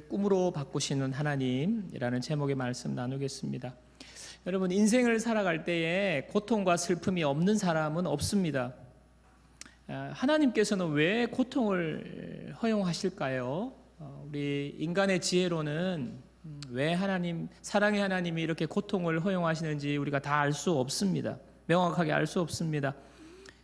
꿈으로 바꾸시는 하나님이라는 제목의 말씀 나누겠습니다. 여러분, 인생을 살아갈 때에 고통과 슬픔이 없는 사람은 없습니다. 하나님께서는 왜 고통을 허용하실까요? 우리 인간의 지혜로는 왜 사랑의 하나님이 이렇게 고통을 허용하시는지 우리가 다 알 수 없습니다. 명확하게 알 수 없습니다.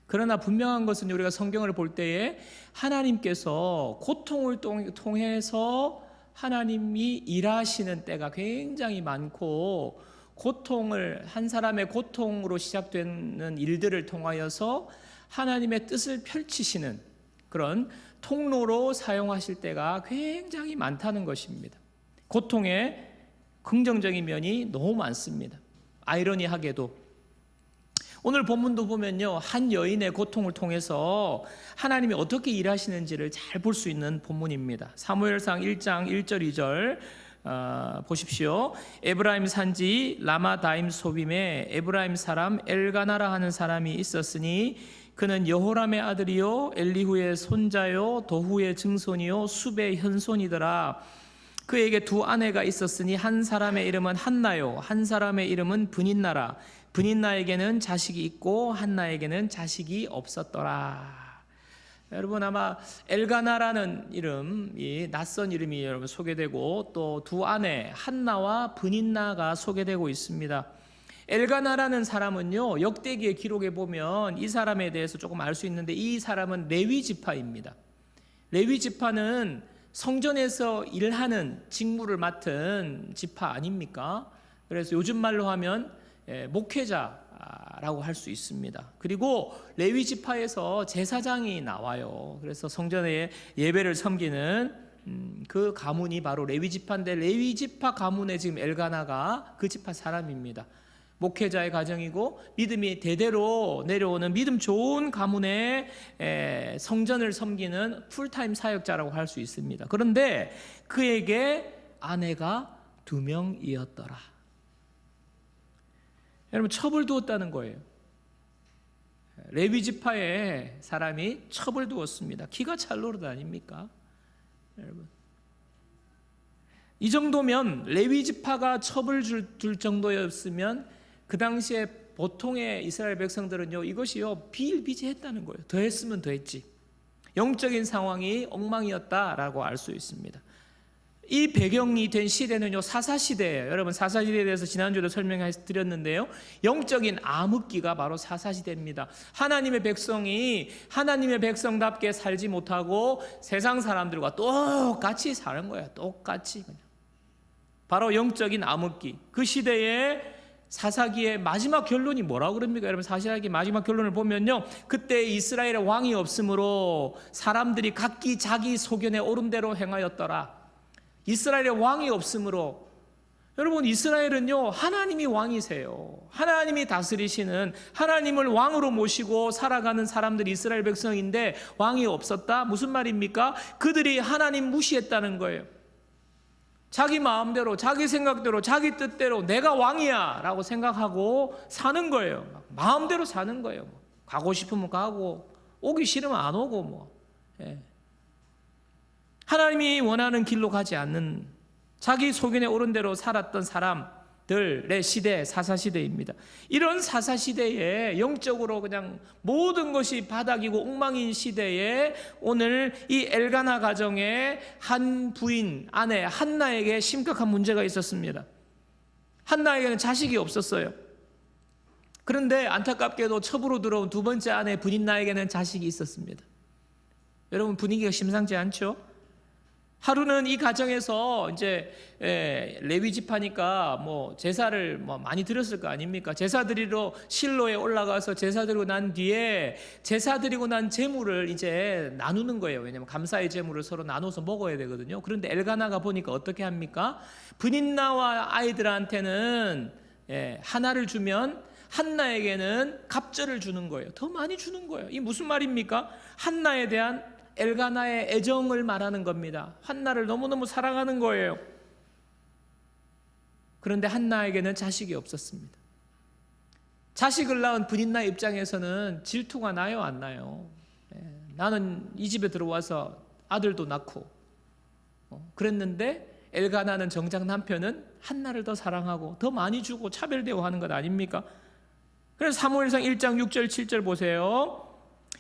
그러나 분명한 것은 우리가 성경을 볼 때에 하나님께서 고통을 통해서 하나님이 일하시는 때가 굉장히 많고, 한 사람의 고통으로 시작되는 일들을 통하여서 하나님의 뜻을 펼치시는 그런 통로로 사용하실 때가 굉장히 많다는 것입니다. 고통의 긍정적인 면이 너무 많습니다. 아이러니하게도 오늘 본문도 보면요, 한 여인의 고통을 통해서 하나님이 어떻게 일하시는지를 잘 볼 수 있는 본문입니다. 사무엘상 1장 1절 2절 보십시오. 에브라임 산지 라마다임 소빔에 에브라임 사람 엘가나라 하는 사람이 있었으니 그는 여호람의 아들이요 엘리후의 손자요 도후의 증손이요 숲의 현손이더라. 그에게 두 아내가 있었으니 한 사람의 이름은 한나요 한 사람의 이름은 브닌나라. 브닌나에게는 자식이 있고 한나에게는 자식이 없었더라. 여러분, 아마 엘가나라는 이름이 낯선 이름이 여러분 소개되고, 또 두 아내 한나와 브닌나가 소개되고 있습니다. 엘가나라는 사람은요, 역대기의 기록에 보면 이 사람에 대해서 조금 알 수 있는데, 이 사람은 레위 지파입니다. 레위 지파는 성전에서 일하는 직무를 맡은 지파 아닙니까? 그래서 요즘 말로 하면 목회자라고 할 수 있습니다. 그리고 레위 지파에서 제사장이 나와요. 그래서 성전에 예배를 섬기는 그 가문이 바로 레위 지파인데, 레위 지파 가문의 지금 엘가나가 그 지파 사람입니다. 목회자의 가정이고 믿음이 대대로 내려오는 믿음 좋은 가문의 성전을 섬기는 풀타임 사역자라고 할 수 있습니다. 그런데 그에게 아내가 2명이었더라. 여러분, 첩을 두었다는 거예요. 레위 지파의 사람이 첩을 두었습니다. 기가 찰 노릇 아닙니까? 여러분, 이 정도면 레위 지파가 첩을 둘 정도였으면 그 당시에 보통의 이스라엘 백성들은요, 이것이요 비일비재했다는 거예요. 더 했으면 더 했지. 영적인 상황이 엉망이었다라고 알 수 있습니다. 이 배경이 된 시대는요, 사사시대예요. 여러분, 사사시대에 대해서 지난주에도 설명해 드렸는데요, 영적인 암흑기가 바로 사사시대입니다. 하나님의 백성이 하나님의 백성답게 살지 못하고 세상 사람들과 똑같이 사는 거예요. 똑같이 그냥. 바로 영적인 암흑기. 그 시대에 사사기의 마지막 결론이 뭐라고 그럽니까? 여러분, 사사기 마지막 결론을 보면요, 그때 이스라엘의 왕이 없으므로 사람들이 각기 자기 소견에 옳은 대로 행하였더라. 이스라엘의 왕이 없으므로, 여러분, 이스라엘은요 하나님이 왕이세요. 하나님이 다스리시는, 하나님을 왕으로 모시고 살아가는 사람들이 이스라엘 백성인데 왕이 없었다? 무슨 말입니까? 그들이 하나님 무시했다는 거예요. 자기 마음대로, 자기 생각대로, 자기 뜻대로 내가 왕이야 라고 생각하고 사는 거예요. 마음대로 사는 거예요. 가고 싶으면 가고 오기 싫으면 안 오고 하나님이 원하는 길로 가지 않는, 자기 소견에 옳은 대로 살았던 사람들의 시대, 사사시대입니다. 이런 사사시대에 영적으로 그냥 모든 것이 바닥이고 엉망인 시대에 오늘 이 엘가나 가정의 한 부인, 아내 한나에게 심각한 문제가 있었습니다. 한나에게는 자식이 없었어요. 그런데 안타깝게도 첩으로 들어온 두 번째 아내 브닌나에게는 자식이 있었습니다. 여러분, 분위기가 심상치 않죠? 하루는 이 가정에서 이제 레위 지파니까 제사를 많이 드렸을 거 아닙니까? 제사 드리러 실로에 올라가서 제사 드리고 난 뒤에 제사 드리고 난 제물을 이제 나누는 거예요. 왜냐하면 감사의 제물을 서로 나눠서 먹어야 되거든요. 그런데 엘가나가 보니까 어떻게 합니까? 브닌나와 아이들한테는 하나를 주면 한나에게는 갑절을 주는 거예요. 더 많이 주는 거예요. 이 무슨 말입니까? 한나에 대한 엘가나의 애정을 말하는 겁니다. 한나를 너무너무 사랑하는 거예요. 그런데 한나에게는 자식이 없었습니다. 자식을 낳은 브닌나 입장에서는 질투가 나요, 안 나요? 나는 이 집에 들어와서 아들도 낳고 그랬는데 엘가나는 정작 남편은 한나를 더 사랑하고 더 많이 주고 차별대우하는 것 아닙니까? 그래서 사무엘상 1장 6절 7절 보세요.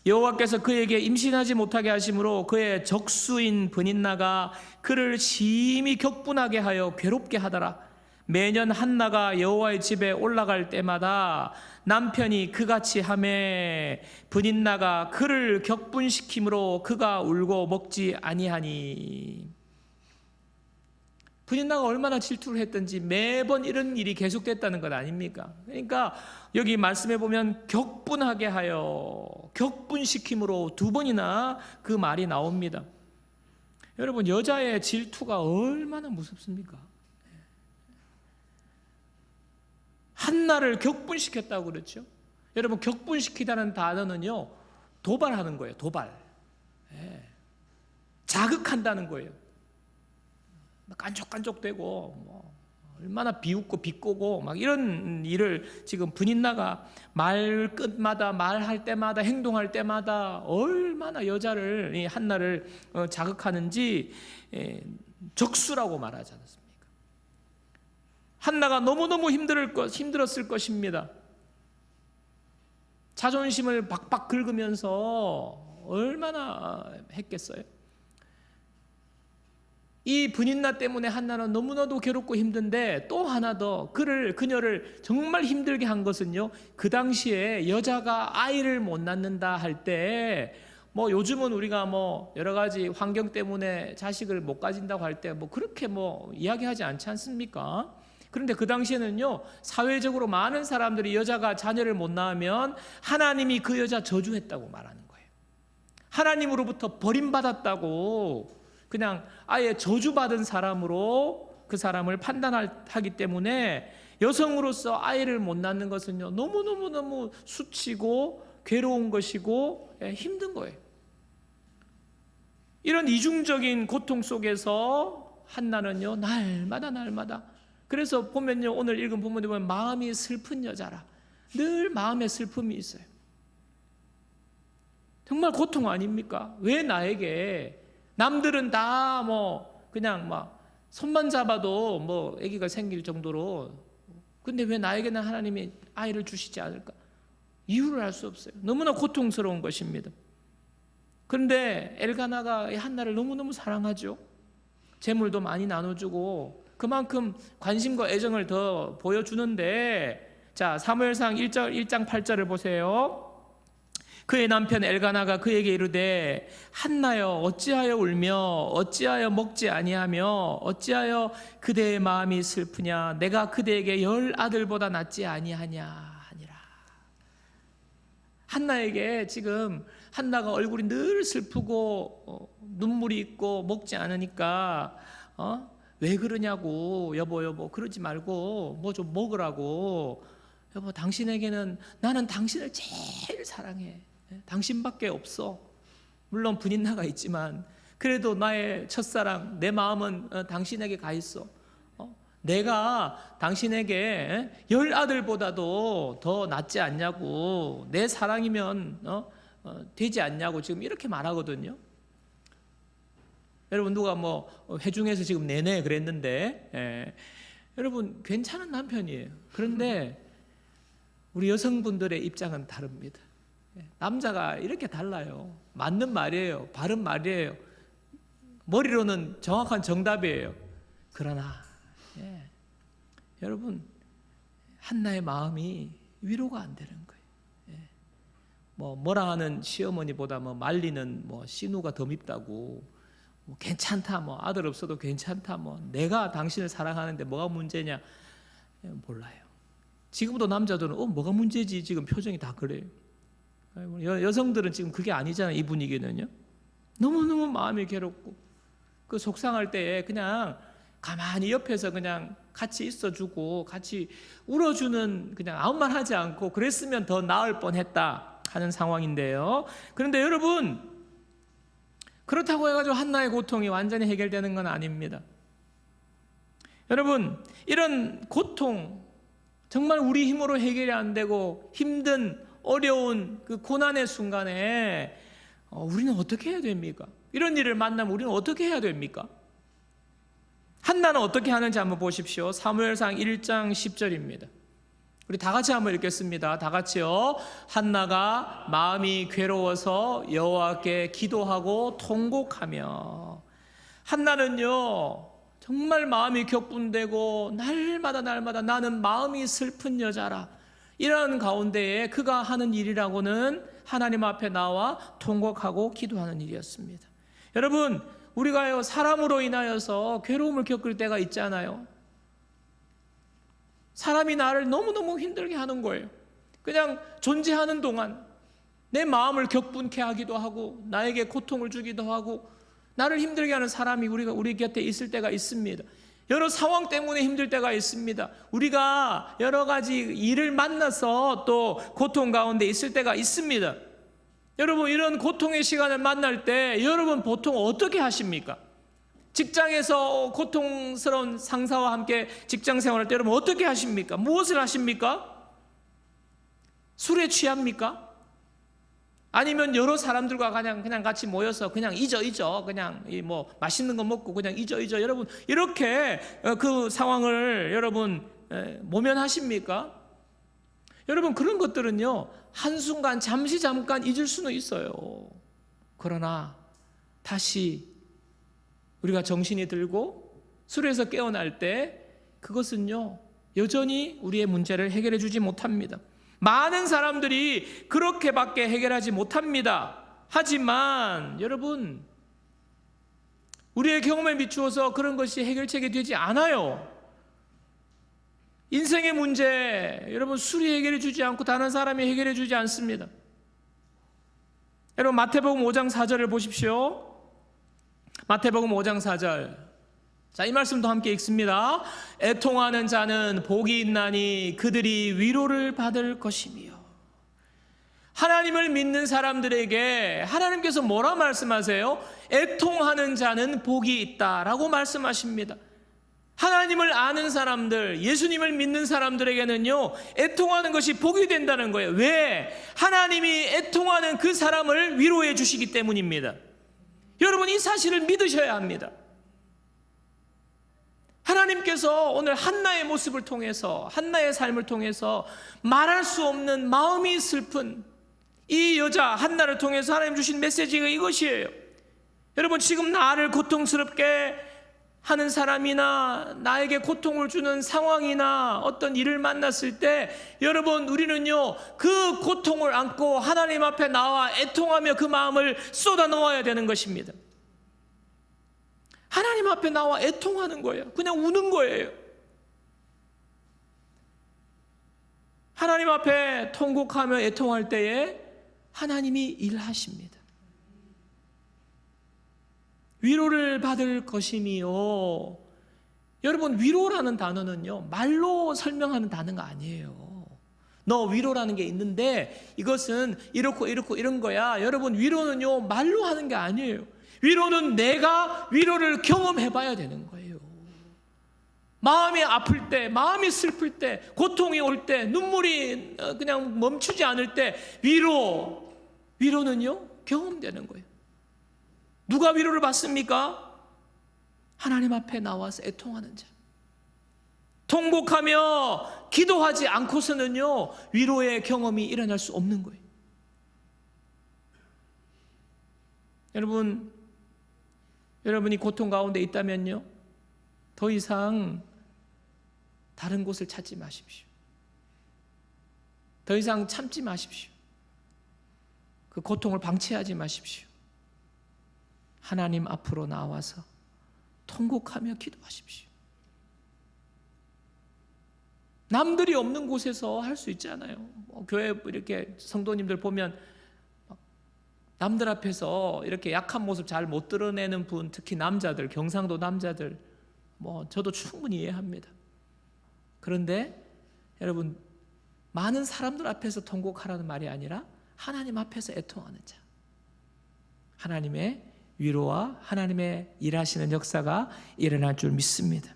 여호와께서 그에게 임신하지 못하게 하심으로 그의 적수인 브닛나가 그를 심히 격분하게 하여 괴롭게 하더라. 매년 한나가 여호와의 집에 올라갈 때마다 남편이 그같이 하매 브닛나가 그를 격분시킴으로 그가 울고 먹지 아니하니. 브닛나가 얼마나 질투를 했던지 매번 이런 일이 계속됐다는 것 아닙니까? 그러니까 여기 말씀해 보면 격분하게 하여, 격분시킴으로 두 번이나 그 말이 나옵니다. 여러분, 여자의 질투가 얼마나 무섭습니까? 한나를 격분시켰다고 그랬죠. 여러분, 격분시키다는 단어는요, 도발하는 거예요. 도발. 자극한다는 거예요. 깐족깐족되고 뭐 얼마나 비웃고 비꼬고 막 이런 일을 지금 브닛나가 말 끝마다 말할 때마다 행동할 때마다 얼마나 여자를, 이 한나를 자극하는지 적수라고 말하지 않았습니까? 한나가 너무너무 힘들었을 것입니다. 자존심을 박박 긁으면서 얼마나 했겠어요? 이 브닛나 때문에 한나는 너무나도 괴롭고 힘든데, 또 하나 더 그녀를 정말 힘들게 한 것은요, 그 당시에 여자가 아이를 못 낳는다 할 때, 뭐 요즘은 우리가 뭐 여러 가지 환경 때문에 자식을 못 가진다고 할 때 뭐 그렇게 뭐 이야기하지 않지 않습니까? 그런데 그 당시에는요, 사회적으로 많은 사람들이 여자가 자녀를 못 낳으면 하나님이 그 여자 저주했다고 말하는 거예요. 하나님으로부터 버림받았다고, 그냥 아예 저주받은 사람으로 그 사람을 판단하기 때문에 여성으로서 아이를 못 낳는 것은요, 너무너무 수치고 괴로운 것이고 힘든 거예요. 이런 이중적인 고통 속에서 한나는요, 날마다 그래서 보면요, 오늘 읽은 본문에 보면 마음이 슬픈 여자라, 늘 마음에 슬픔이 있어요. 정말 고통 아닙니까? 왜 나에게, 남들은 다 뭐 그냥 막 손만 잡아도 뭐 아기가 생길 정도로, 근데 왜 나에게는 하나님이 아이를 주시지 않을까? 이유를 알 수 없어요. 너무나 고통스러운 것입니다. 그런데 엘가나가 한나를 너무너무 사랑하죠. 재물도 많이 나눠주고 그만큼 관심과 애정을 더 보여주는데, 자, 사무엘상 1장 8절을 보세요. 그의 남편 엘가나가 그에게 이르되 한나여 어찌하여 울며 어찌하여 먹지 아니하며 어찌하여 그대의 마음이 슬프냐, 내가 그대에게 10 아들보다 낫지 아니하냐 하니라. 한나에게 지금 한나가 얼굴이 늘 슬프고 눈물이 있고 먹지 않으니까 왜 그러냐고, 여보 그러지 말고 뭐 좀 먹으라고. 여보, 당신에게는, 나는 당신을 제일 사랑해. 당신밖에 없어. 물론 브닛나가 있지만 그래도 나의 첫사랑, 내 마음은 당신에게 가 있어. 내가 당신에게 10 아들보다도 더 낫지 않냐고, 내 사랑이면 되지 않냐고 지금 이렇게 말하거든요. 여러분, 누가 뭐 회중에서 지금 내내 그랬는데, 여러분 괜찮은 남편이에요. 그런데 우리 여성분들의 입장은 다릅니다. 남자가 이렇게 달라요. 맞는 말이에요. 바른 말이에요. 머리로는 정확한 정답이에요. 그러나 여러분, 한나의 마음이 위로가 안 되는 거예요. 뭐라 하는 시어머니보다 뭐 말리는 뭐 신우가 더 밉다고, 뭐 괜찮다, 뭐 아들 없어도 괜찮다, 뭐 내가 당신을 사랑하는데 뭐가 문제냐, 몰라요. 지금도 남자들은 뭐가 문제지, 지금 표정이 다 그래요. 여성들은 지금 그게 아니잖아요. 이 분위기는요, 너무너무 마음이 괴롭고 그 속상할 때에 그냥 가만히 옆에서 그냥 같이 있어주고 같이 울어주는, 그냥 아무 말 하지 않고 그랬으면 더 나을 뻔했다 하는 상황인데요. 그런데 여러분, 그렇다고 해가지고 한나의 고통이 완전히 해결되는 건 아닙니다. 여러분, 이런 고통, 정말 우리 힘으로 해결이 안 되고 힘든 어려운 그 고난의 순간에 우리는 어떻게 해야 됩니까? 이런 일을 만나면 우리는 어떻게 해야 됩니까? 한나는 어떻게 하는지 한번 보십시오. 사무엘상 1장 10절입니다. 우리 다 같이 한번 읽겠습니다. 다 같이요. 한나가 마음이 괴로워서 여호와께 기도하고 통곡하며. 한나는요 정말 마음이 격분되고 날마다 나는 마음이 슬픈 여자라, 이런 가운데에 그가 하는 일이라고는 하나님 앞에 나와 통곡하고 기도하는 일이었습니다. 여러분, 우리가요 사람으로 인하여서 괴로움을 겪을 때가 있잖아요. 사람이 나를 너무너무 힘들게 하는 거예요. 그냥 존재하는 동안 내 마음을 격분케 하기도 하고 나에게 고통을 주기도 하고 나를 힘들게 하는 사람이 우리 곁에 있을 때가 있습니다. 여러 상황 때문에 힘들 때가 있습니다. 우리가 여러 가지 일을 만나서 또 고통 가운데 있을 때가 있습니다. 여러분, 이런 고통의 시간을 만날 때 여러분 보통 어떻게 하십니까? 직장에서 고통스러운 상사와 함께 직장 생활할 때 여러분 어떻게 하십니까? 무엇을 하십니까? 술에 취합니까? 아니면 여러 사람들과 그냥 같이 모여서 그냥 잊어 그냥 뭐 맛있는 거 먹고 그냥 잊어 여러분 이렇게 그 상황을 여러분 모면하십니까? 여러분, 그런 것들은요 한순간 잠깐 잊을 수는 있어요. 그러나 다시 우리가 정신이 들고 술에서 깨어날 때 그것은요 여전히 우리의 문제를 해결해 주지 못합니다. 많은 사람들이 그렇게밖에 해결하지 못합니다. 하지만 여러분, 우리의 경험에 비추어서 그런 것이 해결책이 되지 않아요. 인생의 문제, 여러분 술이 해결해 주지 않고 다른 사람이 해결해 주지 않습니다. 여러분, 마태복음 5장 4절을 보십시오. 마태복음 5장 4절. 자, 이 말씀도 함께 읽습니다. 애통하는 자는 복이 있나니 그들이 위로를 받을 것이며. 하나님을 믿는 사람들에게 하나님께서 뭐라 말씀하세요? 애통하는 자는 복이 있다라고 말씀하십니다. 하나님을 아는 사람들, 예수님을 믿는 사람들에게는요 애통하는 것이 복이 된다는 거예요. 왜? 하나님이 애통하는 그 사람을 위로해 주시기 때문입니다. 여러분, 이 사실을 믿으셔야 합니다. 하나님께서 오늘 한나의 모습을 통해서, 한나의 삶을 통해서 말할 수 없는 마음이 슬픈 이 여자 한나를 통해서 하나님 주신 메시지가 이것이에요. 여러분, 지금 나를 고통스럽게 하는 사람이나 나에게 고통을 주는 상황이나 어떤 일을 만났을 때 여러분, 우리는요 그 고통을 안고 하나님 앞에 나와 애통하며 그 마음을 쏟아 놓아야 되는 것입니다. 하나님 앞에 나와 애통하는 거예요. 그냥 우는 거예요. 하나님 앞에 통곡하며 애통할 때에 하나님이 일하십니다. 위로를 받을 것이니요. 여러분, 위로라는 단어는요 말로 설명하는 단어가 아니에요. 너 위로라는 게 있는데 이것은 이렇고 이런 거야. 여러분, 위로는요 말로 하는 게 아니에요. 위로는 내가 위로를 경험해 봐야 되는 거예요. 마음이 아플 때, 마음이 슬플 때, 고통이 올 때, 눈물이 그냥 멈추지 않을 때 위로는요 경험되는 거예요. 누가 위로를 받습니까? 하나님 앞에 나와서 애통하는 자. 통곡하며 기도하지 않고서는요 위로의 경험이 일어날 수 없는 거예요. 여러분이 고통 가운데 있다면요 더 이상 다른 곳을 찾지 마십시오. 더 이상 참지 마십시오. 그 고통을 방치하지 마십시오. 하나님 앞으로 나와서 통곡하며 기도하십시오. 남들이 없는 곳에서 할 수 있잖아요. 교회 이렇게 성도님들 보면 남들 앞에서 이렇게 약한 모습 잘 못 드러내는 분, 특히 남자들, 경상도 남자들, 저도 충분히 이해합니다. 그런데 여러분, 많은 사람들 앞에서 통곡하라는 말이 아니라 하나님 앞에서 애통하는 자, 하나님의 위로와 하나님의 일하시는 역사가 일어날 줄 믿습니다.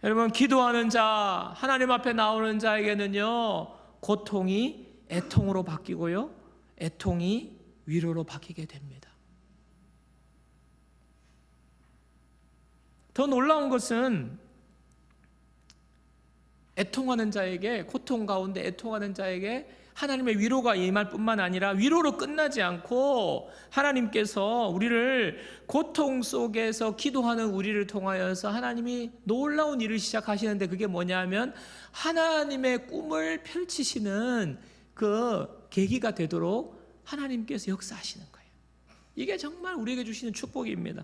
여러분, 기도하는 자, 하나님 앞에 나오는 자에게는요 고통이 애통으로 바뀌고요 애통이 위로로 바뀌게 됩니다. 더 놀라운 것은 애통하는 자에게, 고통 가운데 애통하는 자에게 하나님의 위로가 임할 뿐만 아니라 위로로 끝나지 않고 하나님께서 우리를 고통 속에서 기도하는 우리를 통하여서 하나님이 놀라운 일을 시작하시는데, 그게 뭐냐면 하나님의 꿈을 펼치시는 그 계기가 되도록 하나님께서 역사하시는 거예요. 이게 정말 우리에게 주시는 축복입니다.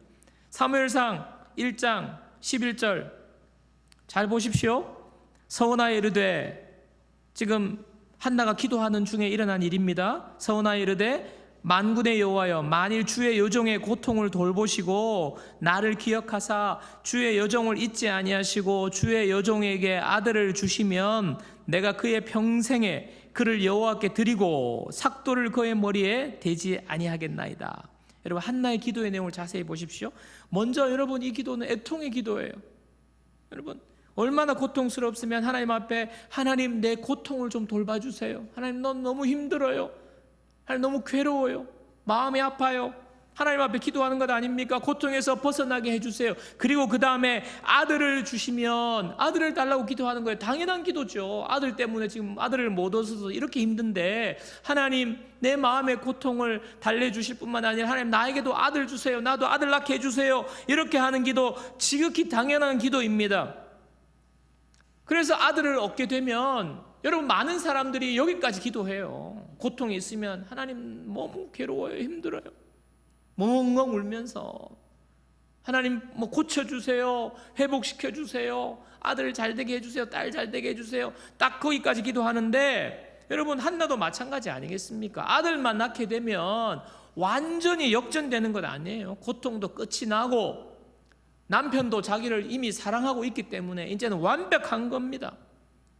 사무엘상 1장 11절 잘 보십시오. 서원하여 이르되, 지금 한나가 기도하는 중에 일어난 일입니다. 서원하여 이르되, 만군의 여호와여, 만일 주의 여종의 고통을 돌보시고 나를 기억하사 주의 여종을 잊지 아니하시고 주의 여종에게 아들을 주시면 내가 그의 평생에 그를 여호와께 드리고 삭도를 그의 머리에 대지 아니하겠나이다. 여러분, 한나의 기도의 내용을 자세히 보십시오. 먼저 여러분, 이 기도는 애통의 기도예요. 여러분, 얼마나 고통스럽으면 하나님 앞에, 하나님 내 고통을 좀 돌봐주세요. 하나님 넌 너무 힘들어요. 하나님 너무 괴로워요. 마음이 아파요. 하나님 앞에 기도하는 것 아닙니까? 고통에서 벗어나게 해주세요. 그리고 그 다음에 아들을 주시면 아들을 달라고 기도하는 거예요. 당연한 기도죠. 아들 때문에 지금 아들을 못 얻어서 이렇게 힘든데 하나님 내 마음의 고통을 달래주실 뿐만 아니라 하나님 나에게도 아들 주세요. 나도 아들 낳게 해주세요. 이렇게 하는 기도, 지극히 당연한 기도입니다. 그래서 아들을 얻게 되면 여러분, 많은 사람들이 여기까지 기도해요. 고통이 있으면 하나님 너무 괴로워요, 힘들어요, 멍멍 울면서 하나님 뭐 고쳐주세요, 회복시켜주세요, 아들 잘되게 해주세요, 딸 잘되게 해주세요, 딱 거기까지 기도하는데, 여러분 한나도 마찬가지 아니겠습니까? 아들만 낳게 되면 완전히 역전되는 것 아니에요. 고통도 끝이 나고 남편도 자기를 이미 사랑하고 있기 때문에 이제는 완벽한 겁니다.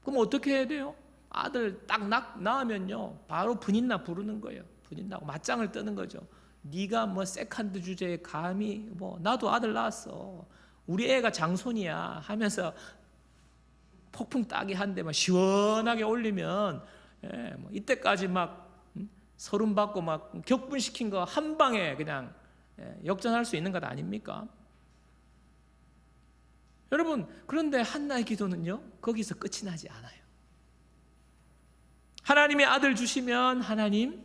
그럼 어떻게 해야 돼요? 아들 딱 낳으면요 바로 분인나 부르는 거예요. 분인나고 맞짱을 뜨는 거죠. 네가 뭐 세컨드 주제에 감히 뭐, 나도 아들 낳았어, 우리 애가 장손이야 하면서 폭풍 따기 한 대 막 시원하게 올리면, 뭐 이때까지 막 서름 받고 막 격분시킨 거 한 방에 그냥 역전할 수 있는 것 아닙니까? 여러분, 그런데 한나의 기도는요 거기서 끝이 나지 않아요. 하나님의 아들 주시면 하나님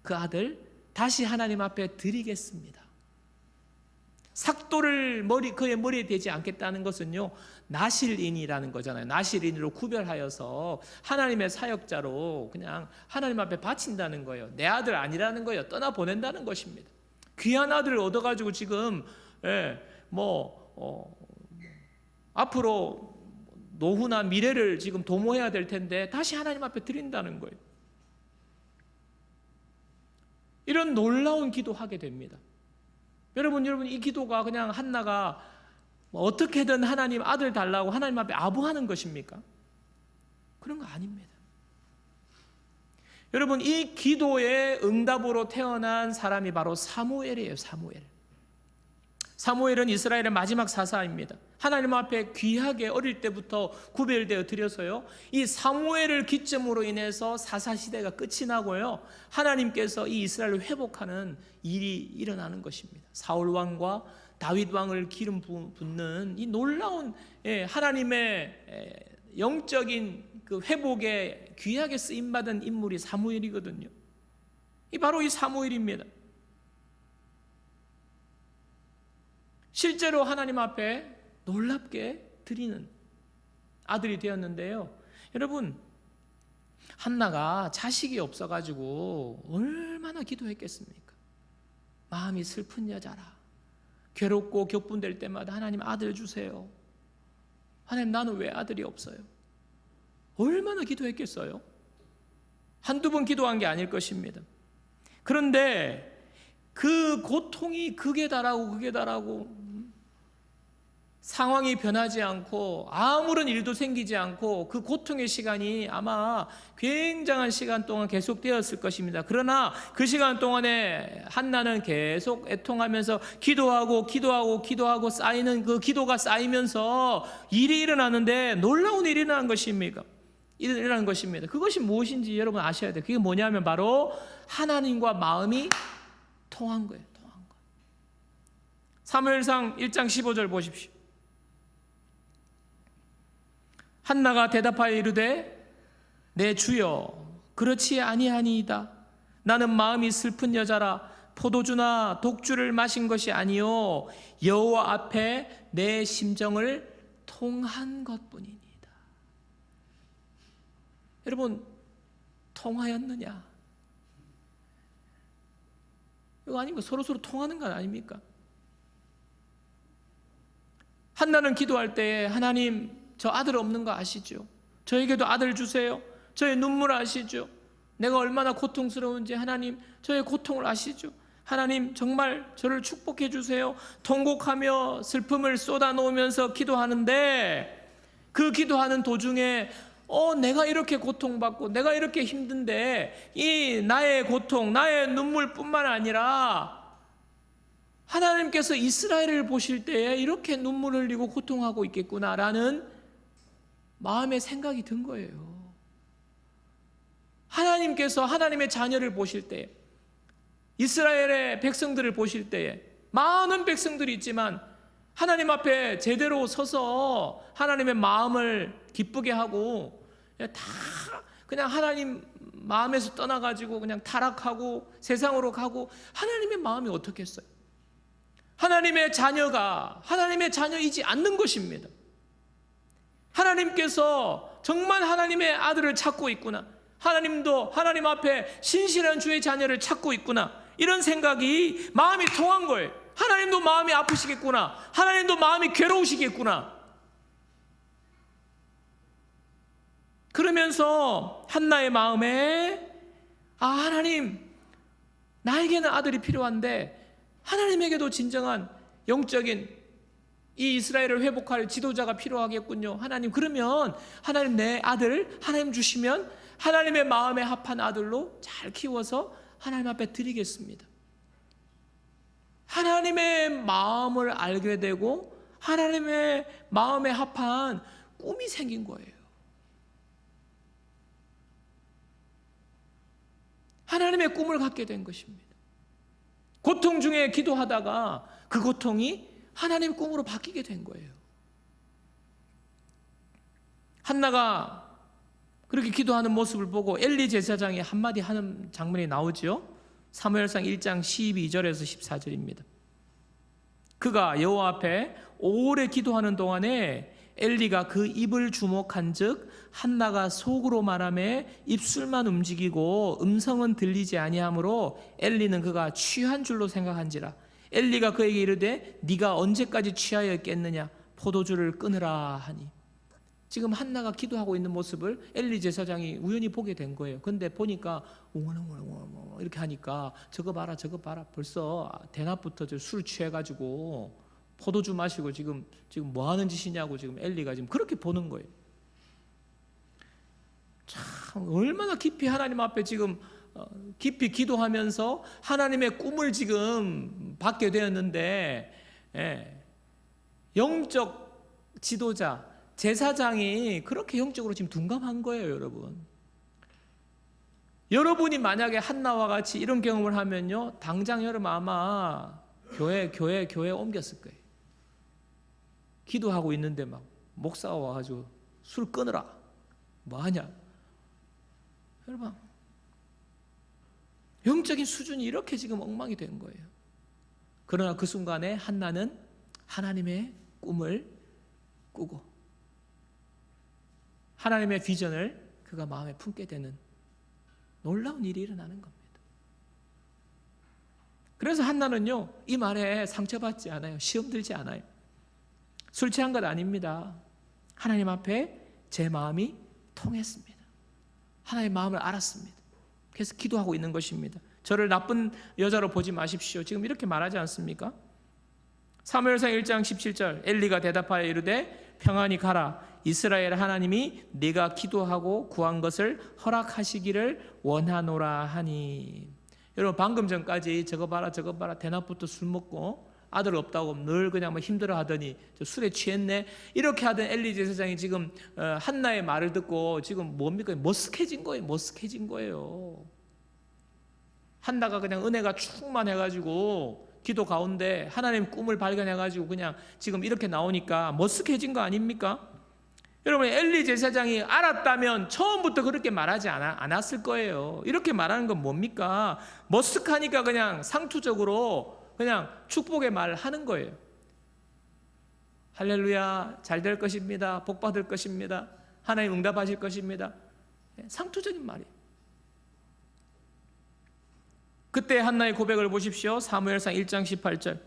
그 아들 다시 하나님 앞에 드리겠습니다. 삭도를 그의 머리에 대지 않겠다는 것은요 나실인이라는 거잖아요. 나실인으로 구별하여서 하나님의 사역자로 그냥 하나님 앞에 바친다는 거예요. 내 아들 아니라는 거예요. 떠나보낸다는 것입니다. 귀한 아들을 얻어가지고 지금 앞으로 노후나 미래를 지금 도모해야 될 텐데 다시 하나님 앞에 드린다는 거예요. 이런 놀라운 기도하게 됩니다. 여러분 이 기도가 그냥 한나가 어떻게든 하나님 아들 달라고 하나님 앞에 아부하는 것입니까? 그런 거 아닙니다. 여러분, 이 기도의 응답으로 태어난 사람이 바로 사무엘이에요. 사무엘은 이스라엘의 마지막 사사입니다. 하나님 앞에 귀하게 어릴 때부터 구별되어 드려서요, 이 사무엘을 기점으로 인해서 사사시대가 끝이 나고요, 하나님께서 이 이스라엘을 회복하는 일이 일어나는 것입니다. 사울왕과 다윗왕을 기름 붓는 이 놀라운 하나님의 영적인 그 회복에 귀하게 쓰임받은 인물이 사무엘이거든요. 바로 이 사무엘입니다. 실제로 하나님 앞에 놀랍게 드리는 아들이 되었는데요. 여러분, 한나가 자식이 없어가지고 얼마나 기도했겠습니까? 마음이 슬픈 여자라, 괴롭고 격분될 때마다 하나님 아들 주세요, 하나님 나는 왜 아들이 없어요? 얼마나 기도했겠어요? 한두 번 기도한 게 아닐 것입니다. 그런데 그 고통이 극에 달하고 상황이 변하지 않고 아무런 일도 생기지 않고 그 고통의 시간이 아마 굉장한 시간 동안 계속되었을 것입니다. 그러나 그 시간 동안에 한나는 계속 애통하면서 기도하고 쌓이는 그 기도가 쌓이면서 일이 일어나는데 놀라운 일이 일어난 것입니다. 그것이 무엇인지 여러분 아셔야 돼요. 그게 뭐냐면 바로 하나님과 마음이 통한 거예요. 사무엘상 1장 15절 보십시오. 한나가 대답하여 이르되 내 주여 그렇지 아니하니이다. 나는 마음이 슬픈 여자라 포도주나 독주를 마신 것이 아니요 여호와 앞에 내 심정을 통한 것뿐이니이다. 여러분, 통하였느냐? 이거 아닙니까? 서로서로 통하는 건 아닙니까? 한나는 기도할 때에 하나님, 저 아들 없는 거 아시죠? 저에게도 아들 주세요. 저의 눈물 아시죠? 내가 얼마나 고통스러운지 하나님, 저의 고통을 아시죠? 하나님, 정말 저를 축복해 주세요. 통곡하며 슬픔을 쏟아놓으면서 기도하는데, 그 기도하는 도중에 내가 이렇게 고통받고 내가 이렇게 힘든데 이 나의 고통, 나의 눈물뿐만 아니라 하나님께서 이스라엘을 보실 때에 이렇게 눈물 흘리고 고통하고 있겠구나라는 마음의 생각이 든 거예요. 하나님께서 하나님의 자녀를 보실 때에, 이스라엘의 백성들을 보실 때에 많은 백성들이 있지만 하나님 앞에 제대로 서서 하나님의 마음을 기쁘게 하고 다 그냥 하나님 마음에서 떠나가지고 그냥 타락하고 세상으로 가고, 하나님의 마음이 어떻겠어요? 하나님의 자녀가 하나님의 자녀이지 않는 것입니다. 하나님께서 정말 하나님의 아들을 찾고 있구나, 하나님도 하나님 앞에 신실한 주의 자녀를 찾고 있구나, 이런 생각이 마음이 통한 거예요. 하나님도 마음이 아프시겠구나, 하나님도 마음이 괴로우시겠구나. 그러면서 한나의 마음에 하나님, 나에게는 아들이 필요한데 하나님에게도 진정한 영적인 이 이스라엘을 회복할 지도자가 필요하겠군요. 하나님, 그러면 하나님 내 아들 하나님 주시면 하나님의 마음에 합한 아들로 잘 키워서 하나님 앞에 드리겠습니다. 하나님의 마음을 알게 되고 하나님의 마음에 합한 꿈이 생긴 거예요. 하나님의 꿈을 갖게 된 것입니다. 고통 중에 기도하다가 그 고통이 하나님의 꿈으로 바뀌게 된 거예요. 한나가 그렇게 기도하는 모습을 보고 엘리 제사장이 한마디 하는 장면이 나오죠. 사무엘상 1장 12절에서 14절입니다. 그가 여호와 앞에 오래 기도하는 동안에 엘리가 그 입을 주목한 즉 한나가 속으로 말하매 입술만 움직이고 음성은 들리지 아니하므로 엘리는 그가 취한 줄로 생각한지라. 엘리가 그에게 이르되 네가 언제까지 취하였겠느냐, 포도주를 끊으라 하니. 지금 한나가 기도하고 있는 모습을 엘리 제사장이 우연히 보게 된 거예요. 근데 보니까 이렇게 하니까 저거 봐라 저거 봐라, 벌써 대낮부터 술 취해가지고 포도주 마시고 지금 뭐 하는 짓이냐고 지금 엘리가 지금 그렇게 보는 거예요. 참 얼마나 깊이 하나님 앞에 지금 깊이 기도하면서 하나님의 꿈을 지금 받게 되었는데, 영적 지도자 제사장이 그렇게 영적으로 지금 둔감한 거예요. 여러분이 만약에 한나와 같이 이런 경험을 하면요, 당장 여러분 아마 교회 옮겼을 거예요. 기도하고 있는데 막 목사가 와가지고 술 끊으라, 뭐하냐. 여러분, 영적인 수준이 이렇게 지금 엉망이 된 거예요. 그러나 그 순간에 한나는 하나님의 꿈을 꾸고 하나님의 비전을 그가 마음에 품게 되는 놀라운 일이 일어나는 겁니다. 그래서 한나는요, 이 말에 상처받지 않아요. 시험 들지 않아요. 술 취한 것 아닙니다. 하나님 앞에 제 마음이 통했습니다. 하나님의 마음을 알았습니다. 그래서 기도하고 있는 것입니다. 저를 나쁜 여자로 보지 마십시오. 지금 이렇게 말하지 않습니까? 사무엘상 1장 17절 엘리가 대답하여 이르되 평안히 가라. 이스라엘 하나님이 네가 기도하고 구한 것을 허락하시기를 원하노라 하니. 여러분, 방금 전까지 저거 봐라 대낮부터 술 먹고 아들 없다고 늘 그냥 힘들어 하더니 술에 취했네 이렇게 하던 엘리 제사장이 지금 한나의 말을 듣고 지금 뭡니까? 머쓱해진 거예요. 한나가 그냥 은혜가 충만해가지고 기도 가운데 하나님 꿈을 발견해가지고 그냥 지금 이렇게 나오니까 머쓱해진 거 아닙니까? 여러분, 엘리 제사장이 알았다면 처음부터 그렇게 말하지 않았을 거예요. 이렇게 말하는 건 뭡니까? 머쓱하니까 그냥 상투적으로 그냥 축복의 말을 하는 거예요. 할렐루야, 잘 될 것입니다. 복 받을 것입니다. 하나님 응답하실 것입니다. 상투적인 말이에요. 그때 한나의 고백을 보십시오. 사무엘상 1장 18절.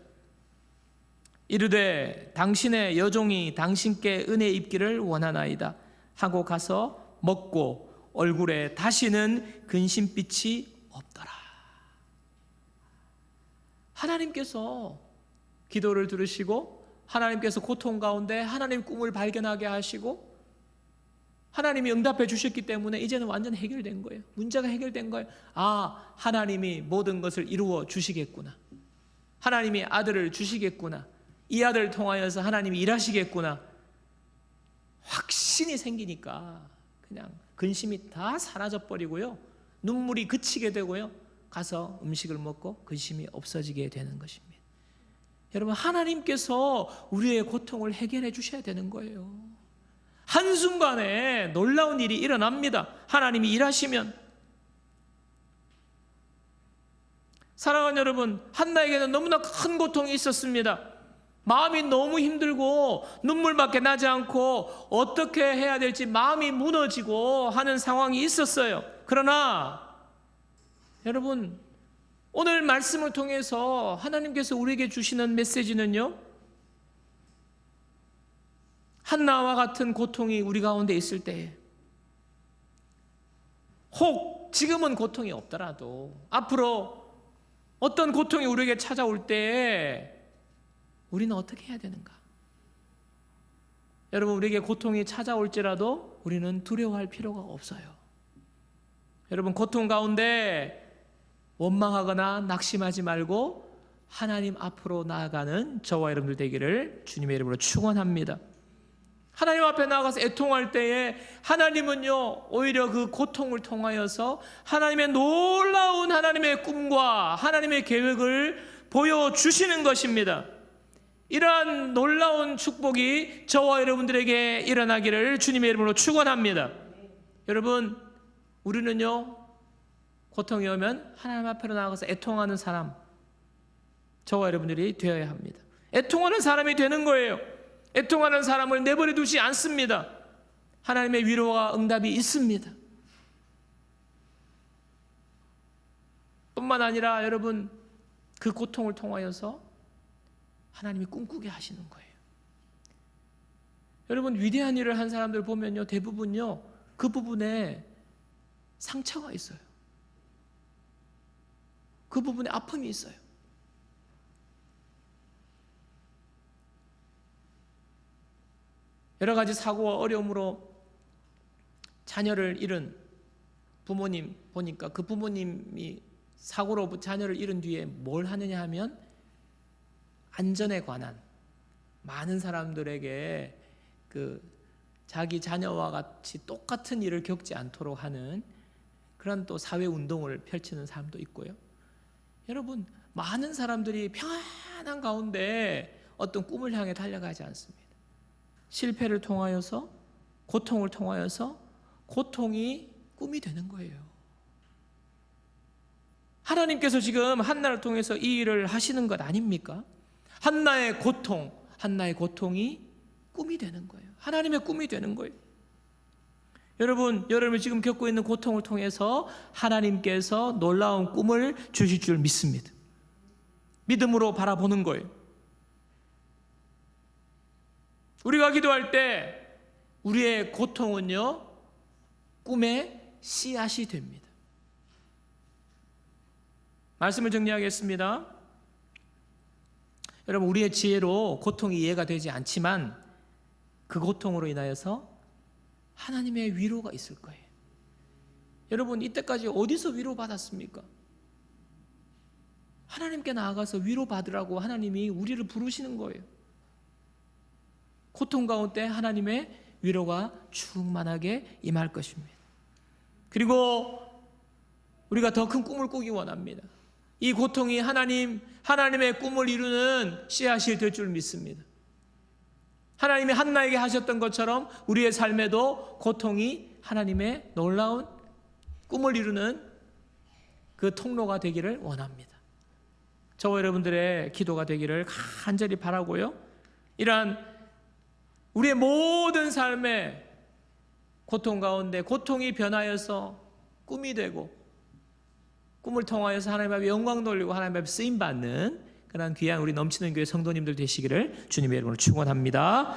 이르되 당신의 여종이 당신께 은혜 입기를 원하나이다 하고 가서 먹고 얼굴에 다시는 근심빛이 없더라. 하나님께서 기도를 들으시고 하나님께서 고통 가운데 하나님 꿈을 발견하게 하시고 하나님이 응답해 주셨기 때문에 이제는 완전 해결된 거예요. 문제가 해결된 거예요. 아, 하나님이 모든 것을 이루어 주시겠구나. 하나님이 아들을 주시겠구나. 이 아들을 통하여서 하나님이 일하시겠구나. 확신이 생기니까 그냥 근심이 다 사라져버리고요. 눈물이 그치게 되고요. 가서 음식을 먹고 근심이 없어지게 되는 것입니다. 여러분, 하나님께서 우리의 고통을 해결해 주셔야 되는 거예요. 한순간에 놀라운 일이 일어납니다. 하나님이 일하시면. 사랑하는 여러분, 한나에게는 너무나 큰 고통이 있었습니다. 마음이 너무 힘들고 눈물밖에 나지 않고 어떻게 해야 될지 마음이 무너지고 하는 상황이 있었어요. 그러나 여러분, 오늘 말씀을 통해서 하나님께서 우리에게 주시는 메시지는요, 한나와 같은 고통이 우리 가운데 있을 때, 혹 지금은 고통이 없더라도 앞으로 어떤 고통이 우리에게 찾아올 때 우리는 어떻게 해야 되는가? 여러분, 우리에게 고통이 찾아올지라도 우리는 두려워할 필요가 없어요. 여러분, 고통 가운데 원망하거나 낙심하지 말고 하나님 앞으로 나아가는 저와 여러분들 되기를 주님의 이름으로 축원합니다. 하나님 앞에 나아가서 애통할 때에 하나님은요, 오히려 그 고통을 통하여서 하나님의 놀라운 하나님의 꿈과 하나님의 계획을 보여주시는 것입니다. 이러한 놀라운 축복이 저와 여러분들에게 일어나기를 주님의 이름으로 축원합니다. 여러분, 우리는요, 고통이 오면 하나님 앞으로 나아가서 애통하는 사람, 저와 여러분들이 되어야 합니다. 애통하는 사람이 되는 거예요. 애통하는 사람을 내버려 두지 않습니다. 하나님의 위로와 응답이 있습니다. 뿐만 아니라 여러분, 그 고통을 통하여서 하나님이 꿈꾸게 하시는 거예요. 여러분, 위대한 일을 한 사람들 보면요, 대부분요, 그 부분에 상처가 있어요. 그 부분에 아픔이 있어요. 여러 가지 사고와 어려움으로 자녀를 잃은 부모님 보니까 그 부모님이 사고로 자녀를 잃은 뒤에 뭘 하느냐 하면 안전에 관한 많은 사람들에게 그 자기 자녀와 같이 똑같은 일을 겪지 않도록 하는 그런 또 사회 운동을 펼치는 사람도 있고요. 여러분, 많은 사람들이 평안한 가운데 어떤 꿈을 향해 달려가지 않습니다. 실패를 통하여서, 고통을 통하여서 고통이 꿈이 되는 거예요. 하나님께서 지금 한나를 통해서 이 일을 하시는 것 아닙니까? 한나의 고통이 꿈이 되는 거예요. 하나님의 꿈이 되는 거예요. 여러분이 지금 겪고 있는 고통을 통해서 하나님께서 놀라운 꿈을 주실 줄 믿습니다. 믿음으로 바라보는 거예요. 우리가 기도할 때 우리의 고통은요, 꿈의 씨앗이 됩니다. 말씀을 정리하겠습니다. 여러분, 우리의 지혜로 고통이 이해가 되지 않지만 그 고통으로 인하여서 하나님의 위로가 있을 거예요. 여러분, 이때까지 어디서 위로받았습니까? 하나님께 나아가서 위로받으라고 하나님이 우리를 부르시는 거예요. 고통 가운데 하나님의 위로가 충만하게 임할 것입니다. 그리고 우리가 더 큰 꿈을 꾸기 원합니다. 이 고통이 하나님의 꿈을 이루는 씨앗이 될 줄 믿습니다. 하나님이 한나에게 하셨던 것처럼 우리의 삶에도 고통이 하나님의 놀라운 꿈을 이루는 그 통로가 되기를 원합니다. 저와 여러분들의 기도가 되기를 간절히 바라고요. 이러한 우리의 모든 삶의 고통 가운데 고통이 변하여서 꿈이 되고 꿈을 통하여서 하나님 앞에 영광 돌리고 하나님 앞에 쓰임받는 그런 귀한 우리 넘치는 교회 성도님들 되시기를 주님의 이름으로 축원합니다.